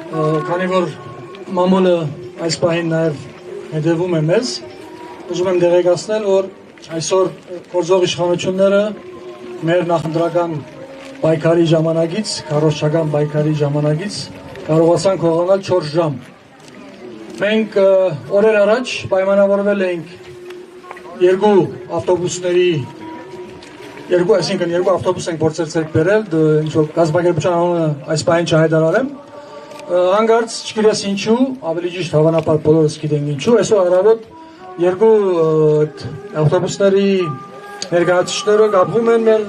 քանի որ մամուլը այս պահին նաև հետևում է մեզ, ուզում եմ դեղեկացնել, որ այսօր գործող իշխանությունները մեր նախընտրական պայքարի ժամանակից, քարոզչական պայքարի ժամանակից կարողացան քողանալ 4 ժամ։ Մենք օրեր առաջ պայմանավորվել էինք երկու ավտոբուս ենք փորձել ցերկ բերել, ինչ-որ կազմակերպության անունը այս պահին չհայտարարեմ, հանկարծ չգիտես ինչու, ավելի ճիշտ հավանաբար բոլորս գիտենք ինչու, այսօր առավոտ երկու ավտոբուսների ներկայացուցիչները կապվում են մեր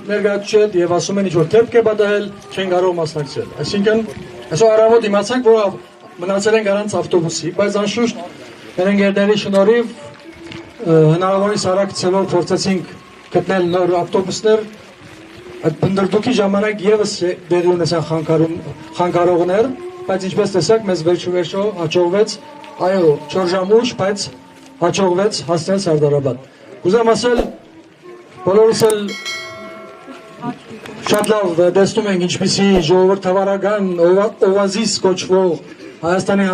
ներկայացուցիչ հետ եւ ասում են ինչ-որ դեպք է պատահել, չեն կարող մասնակցել։ Այսինքն այսօր առավոտ իմացանք, որ մնացել են առանց ավտոբուսի, բայց անշուշտ մեր ընկերների շնորհիվ հնարավորինս արագ ցելով փորձեցինք գտնել նոր ավտոբուսներ, այդ բնդրդուքի ժամանակ եւս դեղի ունեցան խանգարողներ, բայց ինչպես տեսակ մեզ վերջո հաջողվեց, այո, 4 ժամ ուշ, բայց հաջողվեց հասնել Սարդարաբադ։ Կուզեմ ասել, բոլորս էլ շատ լավ տեսնում ենք ինչպիսի ժողովրդավարական օազիս կոչվող Հայաստանի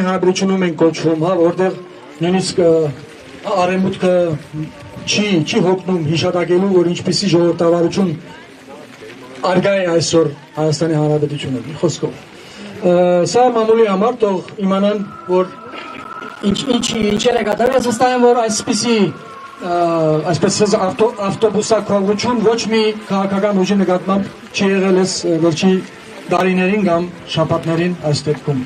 Հանրապետությունում են կոչվում, որտեղ նույնիսկ արևմուտքը չի հոգնում հիշատակելու, որ ինչպիսի ժողովրդավարություն արգա է այսօր Հայաստանի Հանրապետությունը, մի խոսքով։ Սա մամուլի համար թող իմանան, որ ինչեր է կատարել, ես վստահ եմ, որ այսպես ավտոբուսակողություն ոչ մի քաղաքական ուժի նկատմամբ չի եղել վերջի տարիներին կամ շաբաթներին այս դեպքում։